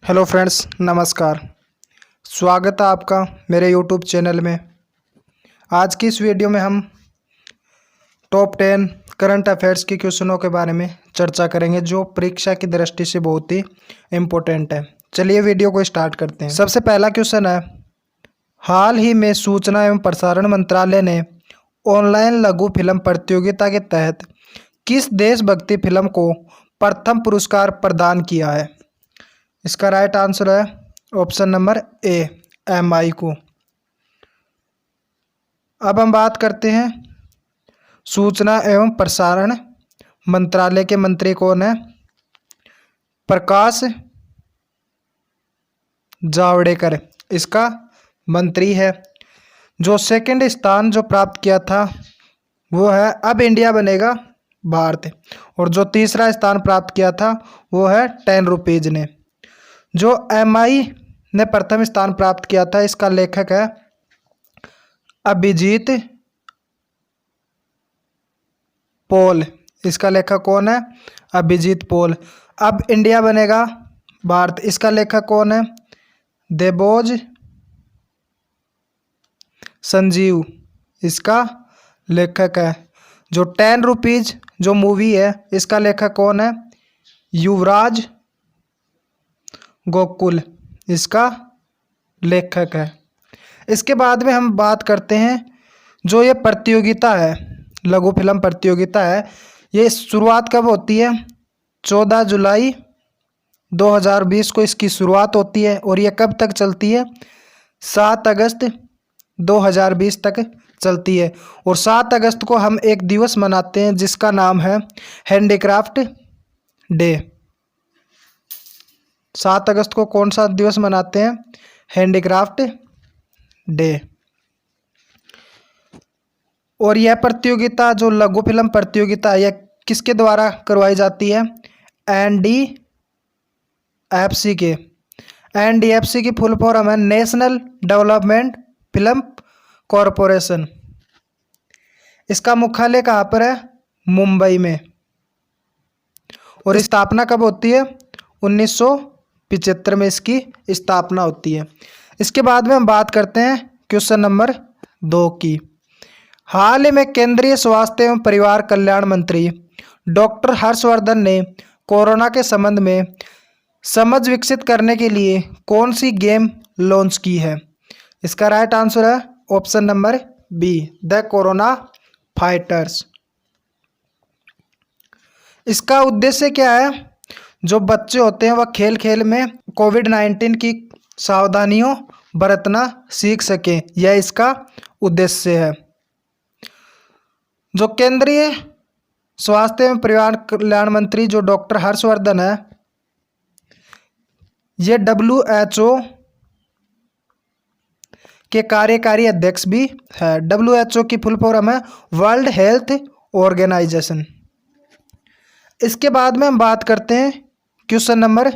Hello friends, नमस्कार। स्वागत है आपका मेरे यूट्यूब चैनल में। आज की इस वीडियो में हम टॉप 10 करंट अफेयर्स के क्वेश्चनों के बारे में चर्चा करेंगे जो परीक्षा की दृष्टि से बहुत ही इम्पोर्टेंट है। चलिए वीडियो को स्टार्ट करते हैं। सबसे पहला क्वेश्चन है, हाल ही में सूचना एवं प्रसारण मंत्रालय ने ऑनलाइन लघु फिल्म प्रतियोगिता के तहत किस देशभक्ति फिल्म को प्रथम पुरस्कार प्रदान किया है? इसका राइट आंसर है ऑप्शन नंबर ए, MI को। अब हम बात करते हैं सूचना एवं प्रसारण मंत्रालय के मंत्री कौन है? प्रकाश जावड़ेकर इसका मंत्री है। जो सेकंड स्थान जो प्राप्त किया था वो है अब इंडिया बनेगा भारत, और जो तीसरा स्थान प्राप्त किया था वो है 10 रुपीज ने। जो MI ने प्रथम स्थान प्राप्त किया था इसका लेखक है अभिजीत पॉल। इसका लेखक कौन है? अभिजीत पॉल। अब इंडिया बनेगा भारत, इसका लेखक कौन है? देबोज संजीव इसका लेखक है। जो 10 रुपीज जो मूवी है इसका लेखक कौन है? युवराज गोकुल इसका लेखक है। इसके बाद में हम बात करते हैं जो ये प्रतियोगिता है, लघु फिल्म प्रतियोगिता है, ये शुरुआत कब होती है? 14 जुलाई 2020 को इसकी शुरुआत होती है और ये कब तक चलती है? 7 अगस्त 2020 तक चलती है। और 7 अगस्त को हम एक दिवस मनाते हैं जिसका नाम है हैंडीक्राफ्ट डे। 7 अगस्त को कौन सा दिवस मनाते हैं? Handicraft day. और यह प्रतियोगिता जो लघु फिल्म प्रतियोगिता है यह किसके द्वारा करवाई जाती है? NDFC के। NDFC की फुल फॉर्म है नेशनल डेवलपमेंट फिल्म कॉरपोरेशन। इसका मुख्यालय कहाँ पर है? मुंबई में। और स्थापना कब होती है? 1975 में इसकी स्थापना होती है। इसके बाद में हम बात करते हैं क्वेश्चन नंबर 2 की। हाल ही में केंद्रीय स्वास्थ्य एवं परिवार कल्याण मंत्री डॉक्टर हर्षवर्धन ने कोरोना के संबंध में समझ विकसित करने के लिए कौन सी गेम लॉन्च की है? इसका राइट आंसर है option number B, the corona fighters. इसका उद्देश्य क्या है? जो बच्चे होते हैं वह खेल खेल में कोविड-19 की सावधानियों बरतना सीख सकें, यह इसका उद्देश्य है। जो केंद्रीय स्वास्थ्य एवं परिवार कल्याण मंत्री जो डॉक्टर हर्षवर्धन है, ये WHO के कार्यकारी अध्यक्ष भी है। WHO की फुल फॉर्म है वर्ल्ड हेल्थ ऑर्गेनाइजेशन। इसके बाद में हम बात करते हैं क्वेश्चन नंबर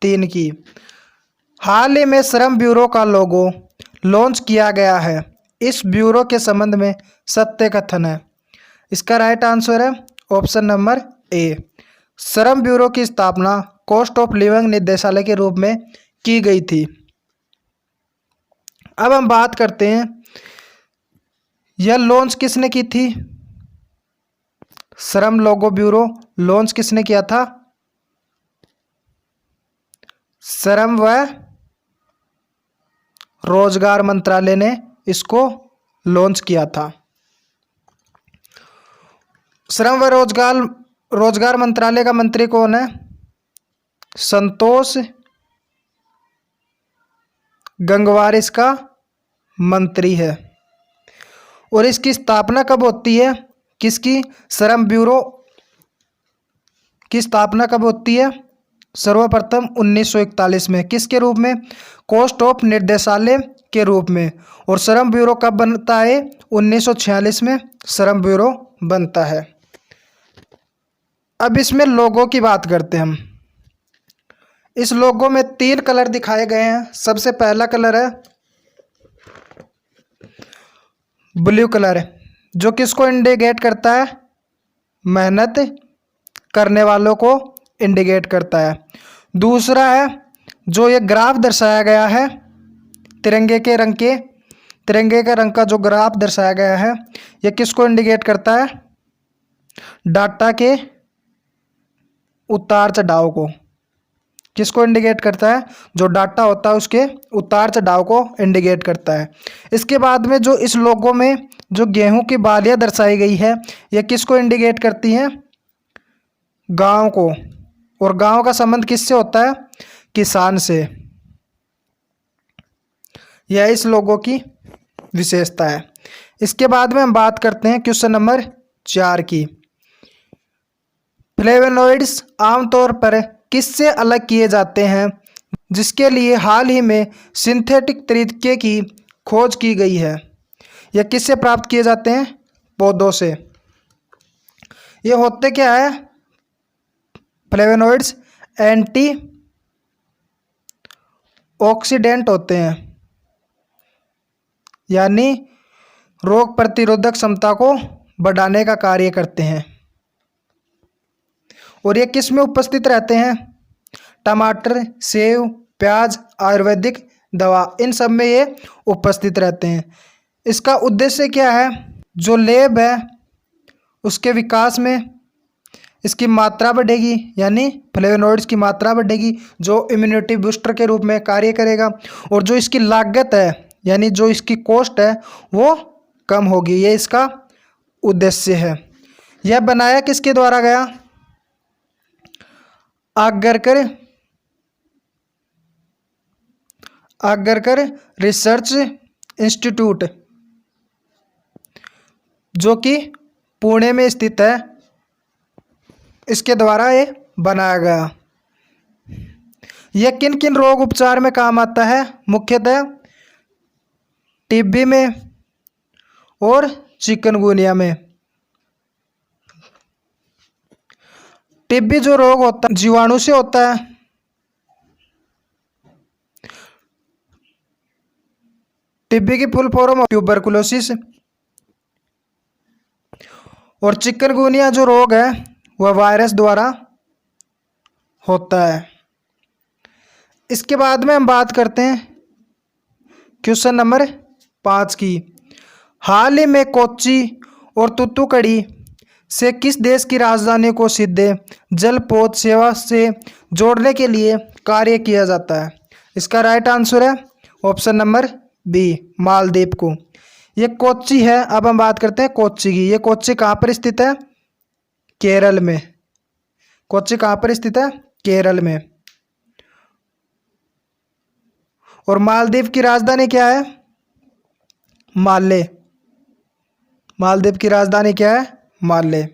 3 की। हाल ही में श्रम ब्यूरो का लोगो लॉन्च किया गया है, इस ब्यूरो के संबंध में सत्य कथन है। इसका राइट आंसर है ऑप्शन नंबर ए, श्रम ब्यूरो की स्थापना कॉस्ट ऑफ लिविंग निदेशालय के रूप में की गई थी। अब हम बात करते हैं यह लॉन्च किसने की थी? श्रम लोगो ब्यूरो लॉन्च किसने किया था? श्रम व रोजगार मंत्रालय ने इसको लॉन्च किया था। श्रम व रोजगार मंत्रालय का मंत्री कौन है? संतोष गंगवार इसका मंत्री है। और इसकी स्थापना कब होती है? किसकी? श्रम ब्यूरो की स्थापना कब होती है? सर्वप्रथम 1941 में। किसके रूप में? कॉस्ट ऑफ निर्देशालय के रूप में। और श्रम ब्यूरो कब बनता है? 1946 में श्रम ब्यूरो बनता है। अब इसमें लोगो की बात करते हैं हम। इस लोगो में 3 कलर दिखाए गए हैं। सबसे पहला कलर है ब्लू कलर, जो किसको इंडिकेट करता है? मेहनत करने वालों को इंडिकेट करता है। दूसरा है जो ये ग्राफ दर्शाया गया है तिरंगे के रंग का जो ग्राफ दर्शाया गया है, ये किसको इंडिकेट करता है? डाटा के उतार चढ़ाव को। किसको इंडिकेट करता है? जो डाटा होता है उसके उतार चढ़ाव को इंडिकेट करता है। इसके बाद में जो इस लोगो में जो गेहूं की बालियां दर्शाई गई है, ये किसको इंडिकेट करती हैं? गांव को। और गांव का संबंध किससे होता है? किसान से। यह इस लोगो की विशेषता है। इसके बाद में हम बात करते हैं क्वेश्चन नंबर 4 की। फ्लेवोनॉइड्स आमतौर पर किससे अलग किए जाते हैं, जिसके लिए हाल ही में सिंथेटिक तरीके की खोज की गई है? यह किससे प्राप्त किए जाते हैं? पौधों से। ये होते क्या है? फ्लेवोनॉइड्स एंटी ऑक्सीडेंट होते हैं, यानी रोग प्रतिरोधक क्षमता को बढ़ाने का कार्य करते हैं। और ये किस में उपस्थित रहते हैं? टमाटर, सेव, प्याज, आयुर्वेदिक दवा, इन सब में ये उपस्थित रहते हैं। इसका उद्देश्य क्या है? जो लेब है उसके विकास में इसकी मात्रा बढ़ेगी, यानी फ्लेवोनॉइड्स की मात्रा बढ़ेगी, जो इम्यूनिटी बूस्टर के रूप में कार्य करेगा। और जो इसकी लागत है, यानी जो इसकी कॉस्ट है, वो कम होगी। ये इसका उद्देश्य है। यह बनाया किसके द्वारा गया? आगरकर रिसर्च इंस्टीट्यूट, जो कि पुणे में स्थित है, इसके द्वारा ये बनाया गया। यह किन किन रोग उपचार में काम आता है? मुख्यतः टीबी में और चिकनगुनिया में। टीबी जो रोग होता है जीवाणु से होता है। टीबी की फुल फॉर्म ट्यूबरकुलोसिस। और चिकनगुनिया जो रोग है वह वायरस द्वारा होता है। इसके बाद में हम बात करते हैं क्वेश्चन नंबर 5 की। हाल ही में कोच्चि और तूतुकुड़ी से किस देश की राजधानी को सीधे जलपोत सेवा से जोड़ने के लिए कार्य किया जाता है? इसका राइट आंसर है ऑप्शन नंबर बी, मालदीव को। ये कोच्चि है। अब हम बात करते हैं कोच्चि की। ये कोच्चि कहाँ पर स्थित है? केरल में। कोच्चि कहाँ पर स्थित है? केरल में। और मालदीव की राजधानी क्या है? माले। मालदीव की राजधानी क्या है? माले।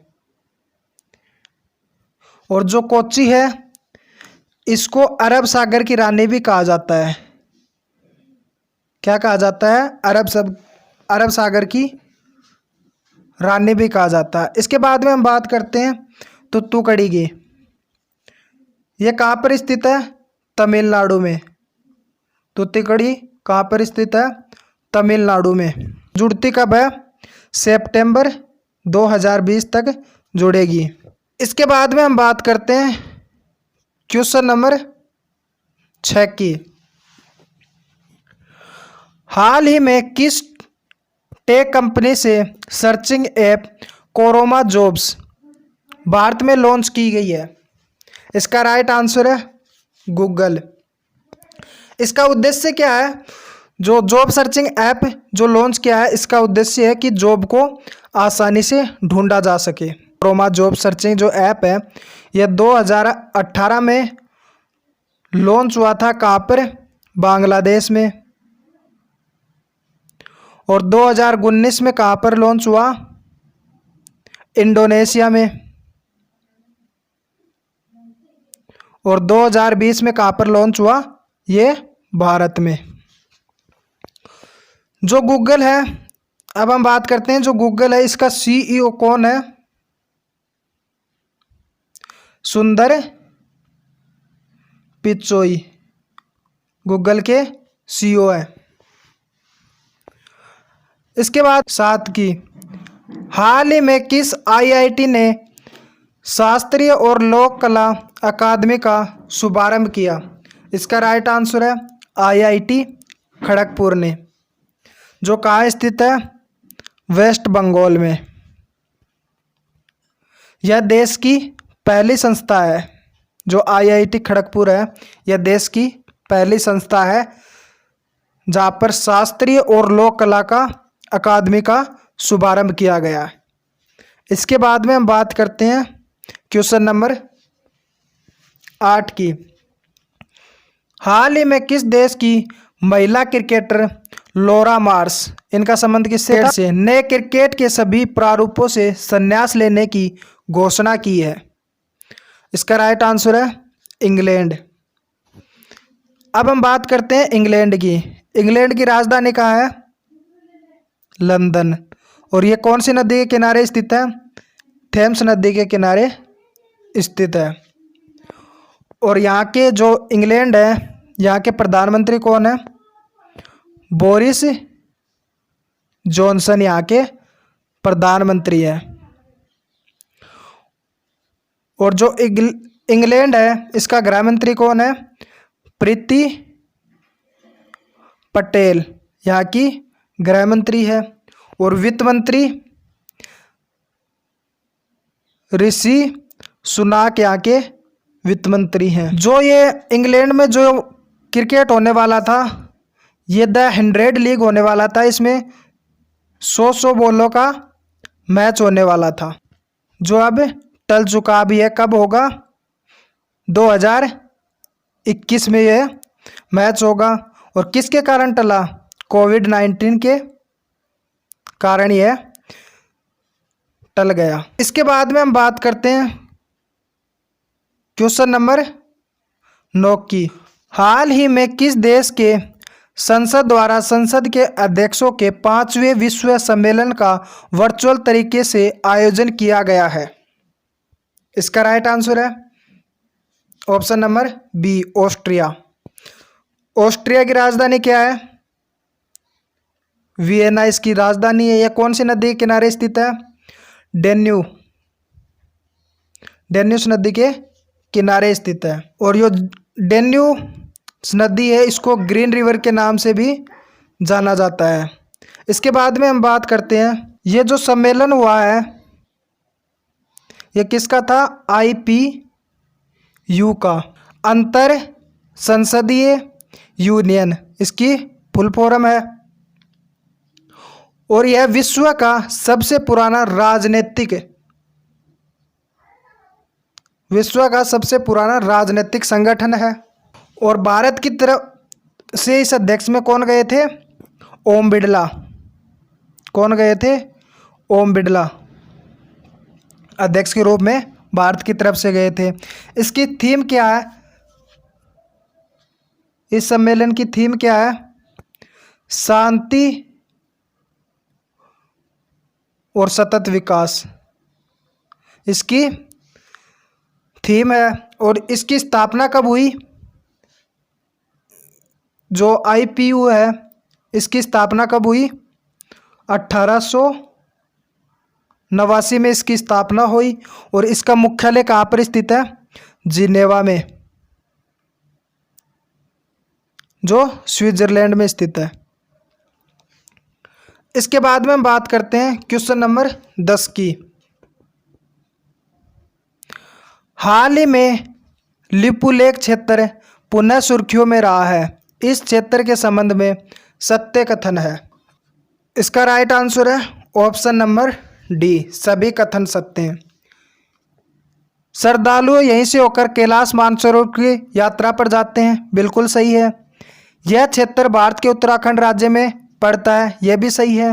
और जो कोच्चि है इसको अरब सागर की रानी भी कहा जाता है। क्या कहा जाता है? अरब सागर की रानी भी कहा जाता है। इसके बाद में हम बात करते हैं तूतुकुड़ी की। यह कहाँ पर स्थित है? तमिलनाडु में। तूतुकुड़ी कहाँ पर स्थित है? तमिलनाडु में। जुड़ती कब है? सितंबर 2020 तक जुड़ेगी। इसके बाद में हम बात करते हैं क्वेश्चन नंबर 6 की। हाल ही में किस टेक कंपनी से सर्चिंग ऐप कोरोमा जॉब्स भारत में लॉन्च की गई है? इसका राइट आंसर है गूगल। इसका उद्देश्य क्या है? जो जॉब सर्चिंग ऐप जो लॉन्च किया है, इसका उद्देश्य है कि जॉब को आसानी से ढूंढा जा सके। कोरोमा जॉब सर्चिंग जो ऐप है यह 2018 में लॉन्च हुआ था। कहाँ पर? बांग्लादेश में। और 2019 में कहाँ पर लॉन्च हुआ? इंडोनेशिया में। और 2020 में कहाँ पर लॉन्च हुआ? ये भारत में। जो गूगल है, अब हम बात करते हैं जो गूगल है इसका सीईओ कौन है? सुंदर पिचोई गूगल के सीईओ है। इसके बाद 7 की। हाल ही में किस आईआईटी ने शास्त्रीय और लोक कला अकादमी का शुभारंभ किया? इसका राइट आंसर है IIT खड़गपुर ने, जो कहाँ स्थित है? वेस्ट बंगाल में। यह देश की पहली संस्था है, जो IIT खड़गपुर है, यह देश की पहली संस्था है जहाँ पर शास्त्रीय और लोक कला का अकादमी का शुभारंभ किया गया है। इसके बाद में हम बात करते हैं क्वेश्चन नंबर 8 की। हाल ही में किस देश की महिला क्रिकेटर लॉरा मार्श, इनका संबंध किससे था? ने क्रिकेट के सभी प्रारूपों से संन्यास लेने की घोषणा की है। इसका राइट आंसर है इंग्लैंड। अब हम बात करते हैं इंग्लैंड की। इंग्लैंड की राजधानी कहाँ है? लंदन। और ये कौन सी नदी के किनारे स्थित है? थेम्स नदी के किनारे स्थित है। और यहाँ के जो इंग्लैंड है, यहाँ के प्रधानमंत्री कौन है? बोरिस जॉनसन यहाँ के प्रधानमंत्री है। और जो इंग्लैंड है, इसका गृह मंत्री कौन है? प्रीति पटेल यहाँ की गृह मंत्री है। और वित्त मंत्री ऋषि सुनाक यहाँ के वित्त मंत्री हैं। जो ये इंग्लैंड में जो क्रिकेट होने वाला था, ये द 100 लीग होने वाला था। इसमें 100 बॉलों का मैच होने वाला था, जो अब टल चुका भी है। कब होगा? 2021 में यह मैच होगा। और किसके कारण टला? कोविड-19 के कारण यह टल गया। इसके बाद में हम बात करते हैं क्वेश्चन नंबर 9 की। हाल ही में किस देश के संसद द्वारा संसद के अध्यक्षों के 5वें विश्व सम्मेलन का वर्चुअल तरीके से आयोजन किया गया है? इसका राइट आंसर है option number B, Austria. Austria की राजधानी क्या है? वियना इसकी राजधानी है। यह कौन सी नदी के किनारे स्थित है? डेन्यूस नदी के किनारे स्थित है। और यो डेन्यूस नदी है, इसको ग्रीन रिवर के नाम से भी जाना जाता है। इसके बाद में हम बात करते हैं, ये जो सम्मेलन हुआ है, ये किसका था? IPU का, अंतर संसदीय यूनियन इसकी फुल फॉर्म है। और यह विश्व का सबसे पुराना राजनीतिक संगठन है। और भारत की तरफ से इस अध्यक्ष में कौन गए थे? ओम बिड़ला। कौन गए थे? ओम बिड़ला अध्यक्ष के रूप में भारत की तरफ से गए थे। इसकी थीम क्या है? इस सम्मेलन की थीम क्या है? शांति और सतत विकास इसकी थीम है। और इसकी स्थापना कब हुई? जो IPU है, इसकी स्थापना कब हुई? 1889 में इसकी स्थापना हुई। और इसका मुख्यालय कहाँ पर स्थित है? जिनेवा में, जो स्विट्जरलैंड में स्थित है। इसके बाद में हम बात करते हैं क्वेश्चन नंबर 10 की। हाल ही में लिपुलेख क्षेत्र पुनः सुर्खियों में रहा है। इस क्षेत्र के संबंध में सत्य कथन है। इसका राइट आंसर है ऑप्शन नंबर डी, सभी कथन सत्य हैं। श्रद्धालु यहीं से होकर कैलाश मानसरोवर की यात्रा पर जाते हैं, बिल्कुल सही है। यह क्षेत्र भारत के उत्तराखंड राज्य में पड़ता है, यह भी सही है।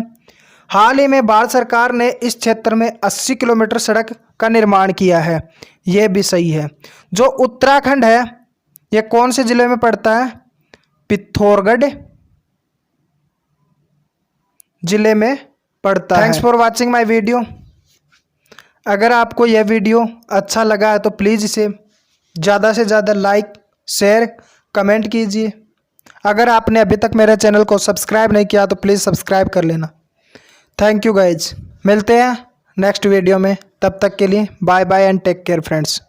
हाल ही में भारत सरकार ने इस क्षेत्र में 80 किलोमीटर सड़क का निर्माण किया है, यह भी सही है। जो उत्तराखंड है, यह कौन से जिले में पड़ता है? पिथौरागढ़ जिले में पड़ता है। Thanks for watching my video. अगर आपको यह वीडियो अच्छा लगा है तो प्लीज़ इसे ज़्यादा से ज़्यादा लाइक, शेयर, कमेंट कीजिए। अगर आपने अभी तक मेरे चैनल को सब्सक्राइब नहीं किया तो प्लीज़ सब्सक्राइब कर लेना। थैंक यू गाइज, मिलते हैं नेक्स्ट वीडियो में। तब तक के लिए bye bye and take care friends.